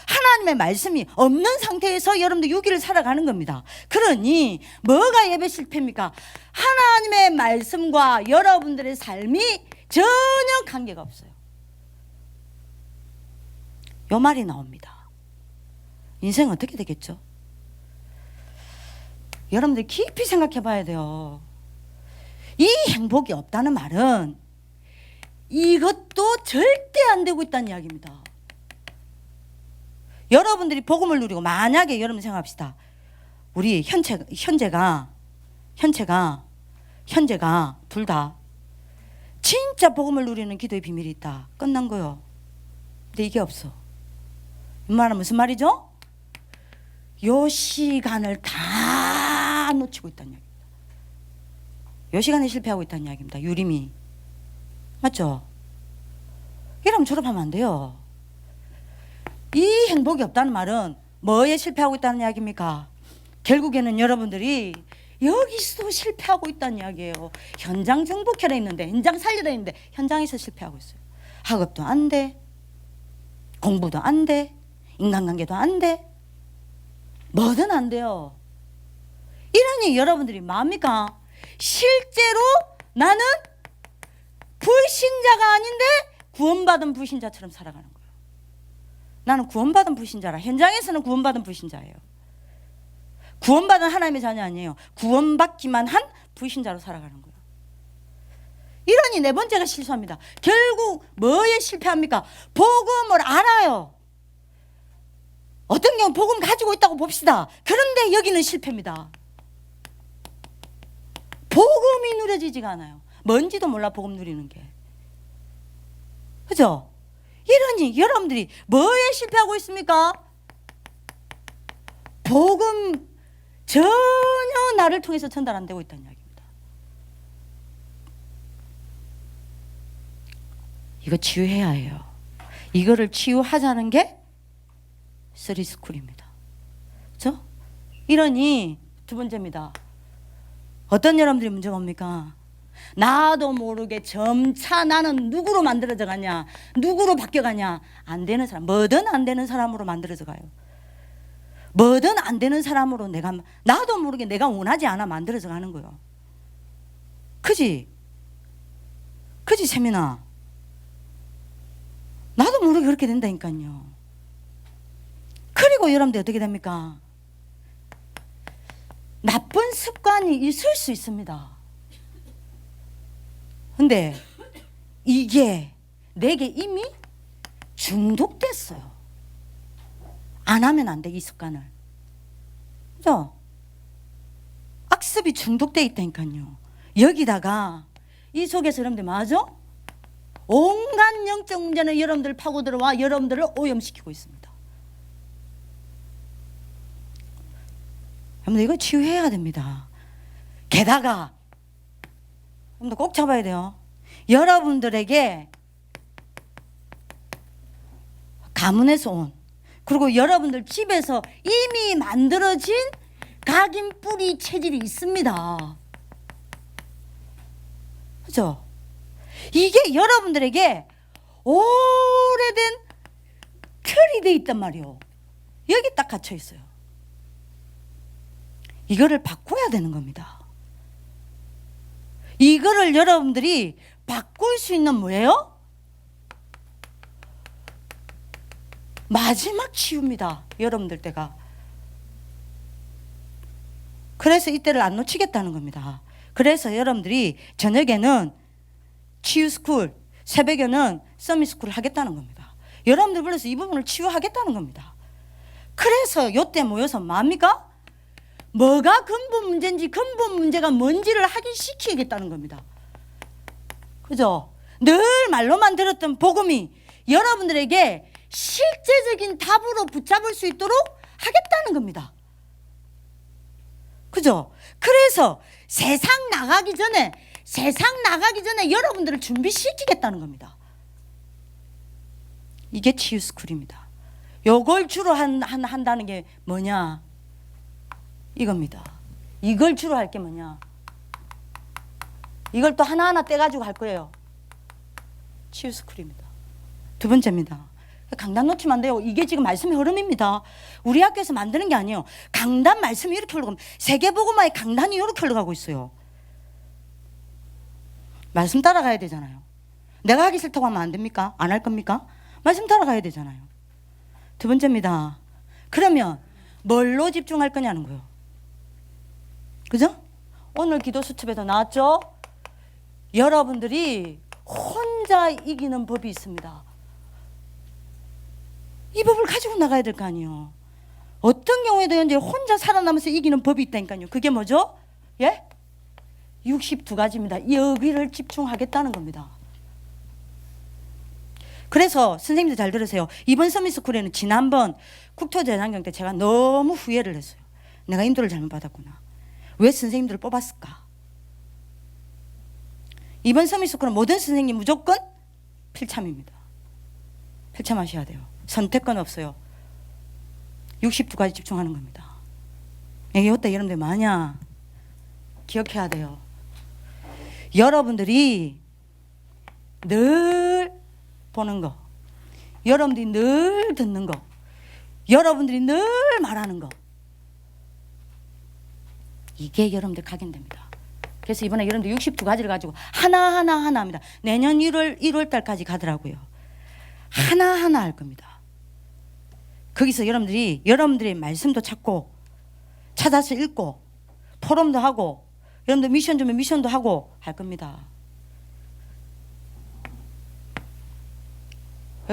하나님의 말씀이 없는 상태에서 여러분들 6일을 살아가는 겁니다. 그러니 뭐가 예배 실패입니까? 하나님의 말씀과 여러분들의 삶이 전혀 관계가 없어요. 요 말이 나옵니다. 인생 어떻게 되겠죠? 여러분들 깊이 생각해 봐야 돼요. 이 행복이 없다는 말은 이것도 절대 안 되고 있다는 이야기입니다. 여러분들이 복음을 누리고 만약에 여러분 생각합시다. 우리 현재가 둘 다 진짜 복음을 누리는 기도의 비밀이 있다. 끝난 거요. 근데 이게 없어. 이 말은 무슨 말이죠? 요 시간을 다 놓치고 있다는 이야기입니다. 요 시간에 실패하고 있다는 이야기입니다. 유림이. 맞죠? 이러면 졸업하면 안 돼요. 이 행복이 없다는 말은 뭐에 실패하고 있다는 이야기입니까? 결국에는 여러분들이 여기서도 실패하고 있다는 이야기예요. 현장 정복해라 했는데, 현장 살리라 했는데 현장에서 실패하고 있어요. 학업도 안 돼, 공부도 안 돼, 인간관계도 안 돼, 뭐든 안 돼요. 이러니 여러분들이 뭡니까? 실제로 나는 불신자가 아닌데 구원받은 불신자처럼 살아가는 거예요. 나는 구원받은 불신자라. 현장에서는 구원받은 불신자예요. 구원받은 하나님의 자녀 아니에요. 구원받기만 한 불신자로 살아가는 거예요. 이러니 네 번째가 실수합니다. 결국 뭐에 실패합니까? 복음을 알아요. 어떤 경우 복음 가지고 있다고 봅시다. 그런데 여기는 실패입니다. 복음이 누려지지가 않아요. 뭔지도 몰라 복음 누리는 게. 그죠? 이러니 여러분들이 뭐에 실패하고 있습니까? 복음 전혀 나를 통해서 전달 안 되고 있다는 이야기입니다. 이거 치유해야 해요. 이거를 치유하자는 게 쓰리스쿨입니다. 그렇죠? 이러니 두 번째입니다. 어떤 여러분들이 문제가 옵니까? 나도 모르게 점차 나는 누구로 만들어져 가냐, 누구로 바뀌어가냐. 안 되는 사람, 뭐든 안 되는 사람으로 만들어져 가요. 뭐든 안 되는 사람으로 나도 모르게 내가 원하지 않아 만들어져 가는 거예요. 그지? 그지 세민아? 나도 모르게 그렇게 된다니까요. 그리고 여러분들 어떻게 됩니까? 나쁜 습관이 있을 수 있습니다. 근데 이게 내게 이미 중독됐어요. 안 하면 안 돼, 이 습관을. 그죠? 악습이 중독돼 있다니까요. 여기다가 이 속에서 여러분들 맞아? 온갖 영적 문제는 여러분들 파고 들어와 여러분들을 오염시키고 있습니다. 여러분들 이거 치유해야 됩니다. 게다가 여러분들 꼭 잡아야 돼요. 여러분들에게 가문에서 온, 그리고 여러분들 집에서 이미 만들어진 각인 뿌리 체질이 있습니다. 그죠? 이게 여러분들에게 오래된 틀이 돼 있단 말이에요. 여기 딱 갇혀 있어요. 이거를 바꿔야 되는 겁니다. 이거를 여러분들이 바꿀 수 있는 뭐예요? 마지막 치유입니다. 여러분들 때가. 그래서 이때를 안 놓치겠다는 겁니다. 그래서 여러분들이 저녁에는 치유스쿨, 새벽에는 서밋스쿨을 하겠다는 겁니다. 여러분들 불러서 이 부분을 치유하겠다는 겁니다. 그래서 이때 모여서 뭡니까? 뭐가 근본 문제인지, 근본 문제가 뭔지를 확인시키겠다는 겁니다. 그죠? 늘 말로만 들었던 복음이 여러분들에게 실제적인 답으로 붙잡을 수 있도록 하겠다는 겁니다. 그죠? 그래서 세상 나가기 전에 여러분들을 준비시키겠다는 겁니다. 이게 치유스쿨입니다. 요걸 주로 한다는 게 뭐냐? 이겁니다. 이걸 주로 할 게 뭐냐? 이걸 또 하나하나 떼가지고 할 거예요. 치유스쿨입니다. 두 번째입니다. 강단 놓치면 안 돼요. 이게 지금 말씀의 흐름입니다. 우리 학교에서 만드는 게 아니에요. 강단 말씀이 이렇게 흘러가면 세계복음화의 강단이 이렇게 흘러가고 있어요. 말씀 따라가야 되잖아요. 내가 하기 싫다고 하면 안 됩니까? 안 할 겁니까? 말씀 따라가야 되잖아요. 두 번째입니다. 그러면 뭘로 집중할 거냐는 거예요. 그죠? 오늘 기도 수첩에도 나왔죠? 여러분들이 혼자 이기는 법이 있습니다. 이 법을 가지고 나가야 될 거 아니에요. 어떤 경우에도 현재 혼자 살아남아서 이기는 법이 있다니까요. 그게 뭐죠? 예? 62가지입니다. 여기를 집중하겠다는 겁니다. 그래서 선생님들 잘 들으세요. 이번 서밋스쿨에는 지난번 국토대장경 때 제가 너무 후회를 했어요. 내가 인도를 잘못 받았구나. 왜 선생님들을 뽑았을까? 이번 서밋스쿨은 모든 선생님 무조건 필참입니다. 필참하셔야 돼요. 선택권 없어요. 62가지 집중하는 겁니다. 이때 여러분들 뭐냐? 기억해야 돼요. 여러분들이 늘 보는 거, 여러분들이 늘 듣는 거, 여러분들이 늘 말하는 거, 이게 여러분들 각인됩니다. 그래서 이번에 여러분들 62가지를 가지고 하나하나 합니다. 내년 1월 달까지 가더라고요. 하나하나 할 겁니다. 거기서 여러분들의 말씀도 찾고 찾아서 읽고 포럼도 하고 여러분들 미션 주면 미션도 하고 할 겁니다.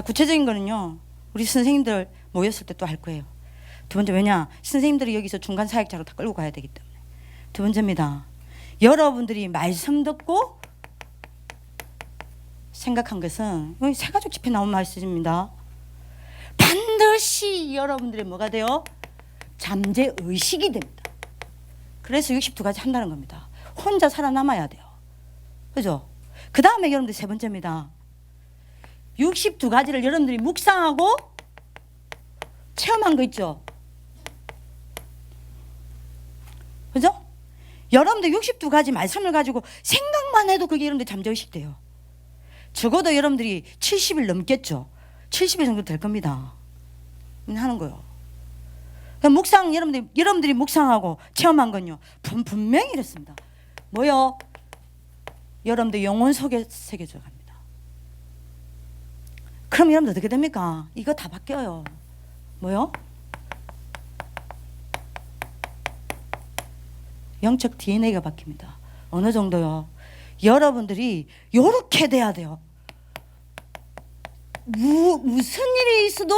구체적인 거는요, 우리 선생님들 모였을 때 또 할 거예요. 두 번째, 왜냐? 선생님들이 여기서 중간 사역자로 다 끌고 가야 되기 때문에. 두 번째입니다. 여러분들이 말씀 듣고 생각한 것은 세가족 집회 나온 말씀입니다. 반드시 여러분들의 뭐가 돼요? 잠재의식이 됩니다. 그래서 62가지 한다는 겁니다. 혼자 살아남아야 돼요. 그죠? 그 다음에 여러분들 세 번째입니다. 62가지를 여러분들이 묵상하고 체험한 거 있죠? 그죠? 여러분들 62가지 말씀을 가지고 생각만 해도 그게 여러분들 잠재의식 돼요. 적어도 여러분들이 70일 넘겠죠? 70일 정도 될 겁니다. 하는 거요. 묵상, 여러분들이 묵상하고 체험한 건요, 분명히 이랬습니다. 뭐요? 여러분들 영혼 속에 새겨져 갑니다. 그럼 여러분들 어떻게 됩니까? 이거 다 바뀌어요. 뭐요? 영적 DNA가 바뀝니다. 어느 정도요? 여러분들이 요렇게 돼야 돼요. 무슨 일이 있어도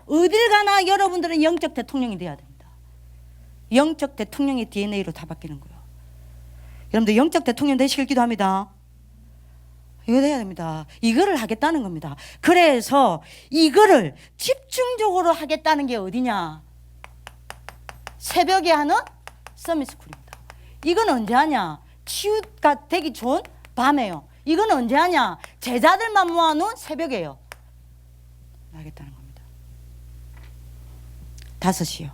어딜 가나 여러분들은 영적 대통령이 돼야 됩니다. 영적 대통령의 DNA로 다 바뀌는 거예요. 여러분들 영적 대통령 되시길 기도합니다. 이거 돼야 됩니다. 이거를 하겠다는 겁니다. 그래서 이거를 집중적으로 하겠다는 게 어디냐? 새벽에 하는 서밋스쿨입니다. 이건 언제 하냐? 치유가 되기 좋은 밤에요. 이건 언제 하냐? 제자들만 모아놓은 새벽에요. 하겠다는 겁니다. 5시요.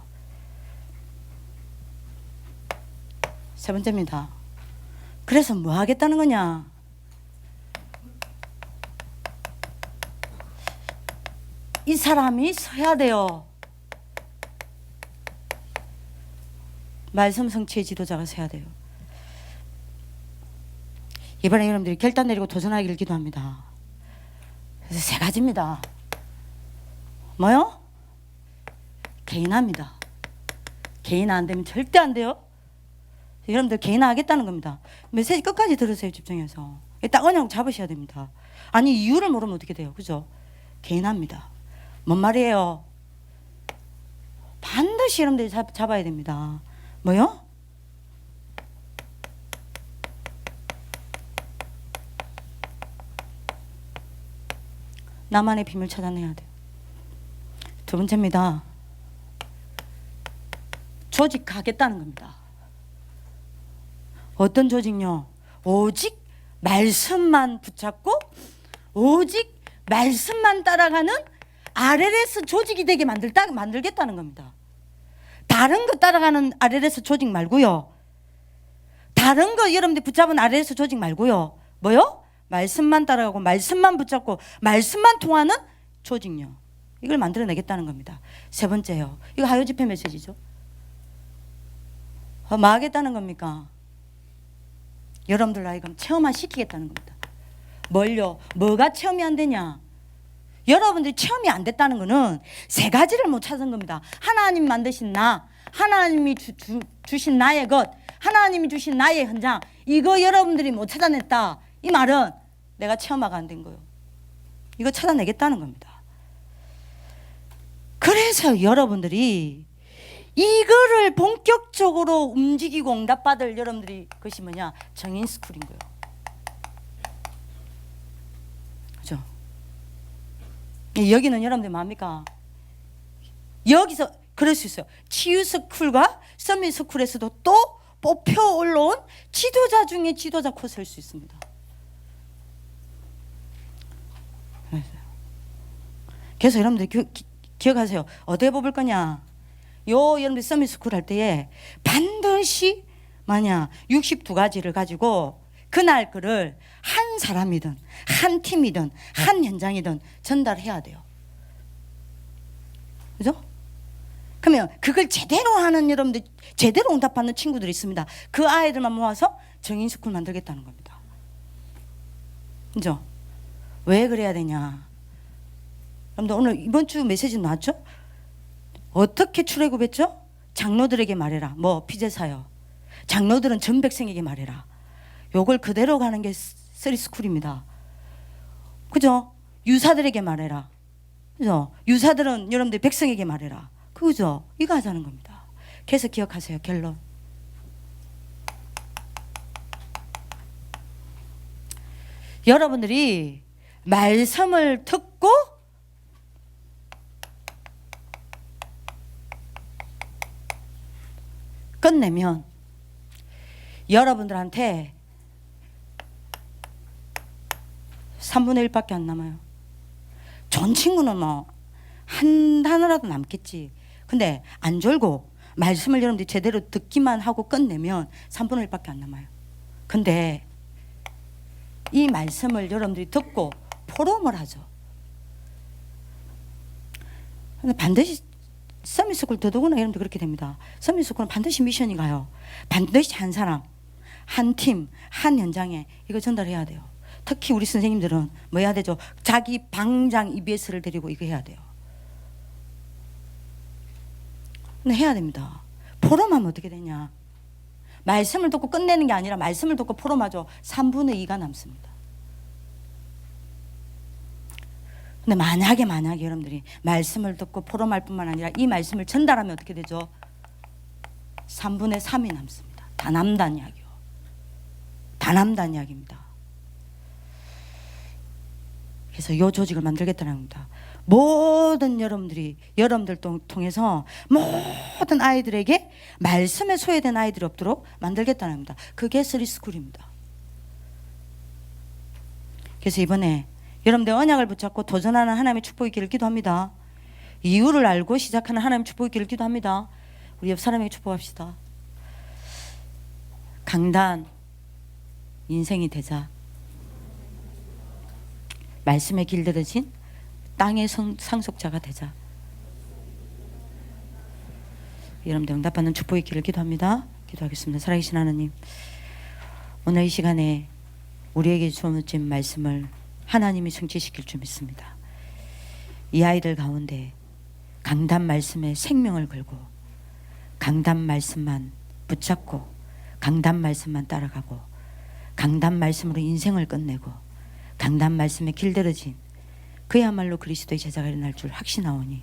세 번째입니다. 그래서 뭐 하겠다는 거냐? 이 사람이 서야 돼요. 말씀 성취의 지도자가 서야 돼요. 이번에 여러분들이 결단 내리고 도전하기를 기도합니다. 그래서 세 가지입니다. 뭐요? 개인화입니다. 개인화 안 되면 절대 안 돼요. 여러분들 개인화 하겠다는 겁니다. 메시지 끝까지 들으세요. 집중해서. 일단 언약 잡으셔야 됩니다. 아니 이유를 모르면 어떻게 돼요? 그죠? 개인화입니다. 뭔 말이에요? 반드시 여러분들이 잡아야 됩니다. 뭐요? 나만의 비밀 찾아내야 돼요. 두 번째입니다. 조직하겠다는 겁니다. 어떤 조직요? 오직 말씀만 붙잡고 오직 말씀만 따라가는 RLS 조직이 되게 만들겠다는 겁니다. 다른 거 따라가는 RLS 조직 말고요. 다른 거 여러분들 붙잡은 RLS 조직 말고요. 뭐요? 말씀만 따라가고 말씀만 붙잡고 말씀만 통하는 조직요. 이걸 만들어내겠다는 겁니다. 세 번째요. 이거 하요 집회 메시지죠. 뭐 하겠다는 겁니까? 여러분들 하여금 체험만 시키겠다는 겁니다. 뭘요? 뭐가 체험이 안 되냐? 여러분들이 체험이 안 됐다는 거는 세 가지를 못 찾은 겁니다. 하나님 만드신 나, 하나님이 주신 나의 것, 하나님이 주신 나의 현장, 이거 여러분들이 못 찾아냈다. 이 말은 내가 체험화가 안 된 거예요. 이거 찾아내겠다는 겁니다. 그래서 여러분들이 이거를 본격적으로 움직이고 응답받을 여러분들이 그것이 뭐냐? 정인스쿨인 거예요. 그죠? 여기는 여러분들 뭡니까? 여기서 그럴 수 있어요. 치유스쿨과 서밋스쿨에서도 또 뽑혀 올라온 지도자 중에 지도자 코스일 수 있습니다. 그래서 여러분들 기억하세요. 어디에 뽑을 거냐? 여러분들 서밋스쿨 할 때에 반드시 62가지를 가지고 그날 거를 한 사람이든 한 팀이든 한 현장이든 전달해야 돼요. 그죠? 그러면 그걸 제대로 하는 여러분들, 제대로 응답받는 친구들이 있습니다. 그 아이들만 모아서 정인스쿨 만들겠다는 겁니다. 그죠? 왜 그래야 되냐? 여러분들 오늘 이번 주 메시지 나왔죠? 어떻게 출애굽했죠? 장로들에게 말해라. 뭐 피제사요. 장로들은 전 백성에게 말해라. 요걸 그대로 가는 게 서밋스쿨입니다. 그죠? 유사들에게 말해라. 그죠? 유사들은 여러분들 백성에게 말해라. 그죠? 이거 하자는 겁니다. 그래서 기억하세요. 결론. 여러분들이 말씀을 듣고 끝내면 여러분들한테 3분의 1밖에 안 남아요. 좋은 친구는 뭐 한 단어라도 남겠지. 근데 안 졸고 말씀을 여러분들이 제대로 듣기만 하고 끝내면 3분의 1밖에 안 남아요. 근데 이 말씀을 여러분들이 듣고 포럼을 하죠. 근데 반드시 서밋스쿨 더더구나 여러분들 그렇게 됩니다. 서밋스쿨은 반드시 미션이 가요. 반드시 한 사람, 한 팀, 한 현장에 이거 전달해야 돼요. 특히 우리 선생님들은 뭐 해야 되죠? 자기 방장 EBS를 데리고 이거 해야 돼요. 근데 해야 됩니다. 포럼하면 어떻게 되냐? 말씀을 듣고 끝내는 게 아니라 말씀을 듣고 포럼하죠. 3분의 2가 남습니다. 근데 만약에 여러분들이 말씀을 듣고 포럼할 뿐만 아니라 이 말씀을 전달하면 어떻게 되죠? 3분의 3이 남습니다. 다 남단 이야기요. 다 남단 이야기입니다. 그래서 이 조직을 만들겠다는 겁니다. 모든 여러분들 통해서 모든 아이들에게 말씀에 소외된 아이들이 없도록 만들겠다는 겁니다. 그게 서밋스쿨입니다. 그래서 이번에 여러분들 언약을 붙잡고 도전하는 하나님의 축복이 있기를 기도합니다. 이유를 알고 시작하는 하나님의 축복이 있기를 기도합니다. 우리 옆 사람에게 축복합시다. 강단 인생이 되자. 말씀에 길들여진 땅의 상속자가 되자. 여러분들 응답받는 축복이 있기를 기도합니다. 기도하겠습니다. 살아계신 하나님, 오늘 이 시간에 우리에게 주어진 말씀을 하나님이 성취시킬 줄 믿습니다. 이 아이들 가운데 강단 말씀에 생명을 걸고 강단 말씀만 붙잡고 강단 말씀만 따라가고 강단 말씀으로 인생을 끝내고 강단 말씀에 길들여진 그야말로 그리스도의 제자가 일어날 줄 확신하오니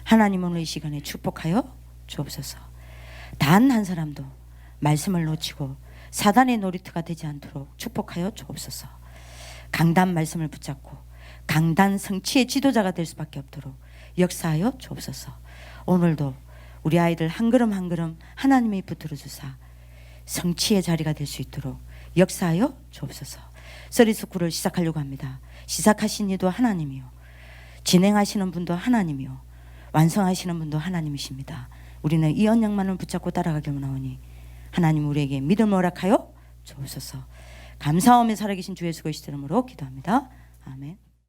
하나님 오늘 이 시간에 축복하여 주옵소서. 단 한 사람도 말씀을 놓치고 사단의 놀이터가 되지 않도록 축복하여 주옵소서. 강단 말씀을 붙잡고 강단 성취의 지도자가 될 수밖에 없도록 역사하여 주옵소서. 오늘도 우리 아이들 한 걸음 한 걸음 하나님이 붙들어 주사 성취의 자리가 될 수 있도록 역사하여 주옵소서. 서밋스쿨을 시작하려고 합니다. 시작하신 이도 하나님이요, 진행하시는 분도 하나님이요 완성하시는 분도 하나님이십니다. 우리는 이 언약만을 붙잡고 따라가길 원하오니 하나님 우리에게 믿음을 허락하여 주옵소서. 감사하며 살아계신 주 예수 그리스도 이름으로 기도합니다. 아멘.